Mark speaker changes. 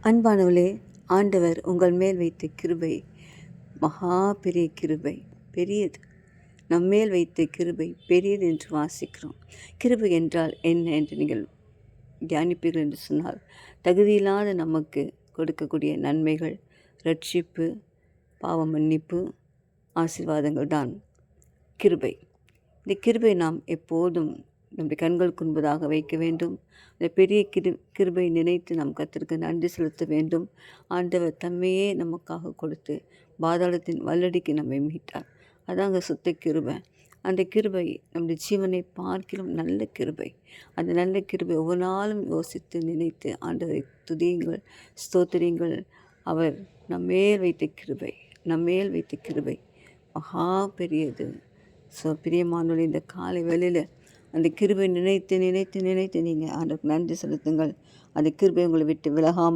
Speaker 1: அன்பானவர்களே, ஆண்டவர் உங்கள் மேல் வைத்த கிருபை மகா பெரிய கிருபை, பெரியது. நம்மேல் வைத்த கிருபை பெரியது என்று வாசிக்கிறோம். கிருபை என்றால் என்ன என்று நீங்கள் தியானிப்பீர்கள் என்று சொன்னால், தகுதியில்லாத நமக்கு கொடுக்கக்கூடிய நன்மைகள், ரட்சிப்பு, பாவ மன்னிப்பு, ஆசீர்வாதங்கள் தான் கிருபை. இந்த கிருபை நாம் எப்போதும் நம்முடைய கண்களுக்கு முன்பதாக வைக்க வேண்டும். இந்த பெரிய கிருபை நினைத்து நாம் கர்த்தருக்கு நன்றி செலுத்த வேண்டும். ஆண்டவர் தம்மையே நமக்காக கொடுத்து பாதாளத்தின் வல்லடிக்கு நம்மை மீட்டார். அதாங்க சுத்த கிருபை. அந்த கிருபை நம்முடைய ஜீவனை பார்க்கிலும் நல்ல கிருபை. அந்த நல்ல கிருபை ஒவ்வொரு நாளும் யோசித்து நினைத்து ஆண்டவரை துதியுங்கள், ஸ்தோத்திரியுங்கள். அவர் நம்மேல் வைத்த கிருபை மகா பெரியது. பிரியமானவர்களே, இந்த காலை வேளையில் அந்த கிருபை நினைத்து நீங்கள் ஆண்டவருக்கு நன்றி செலுத்துங்கள். அந்த கிருபை உங்களை விட்டு விலகாமல்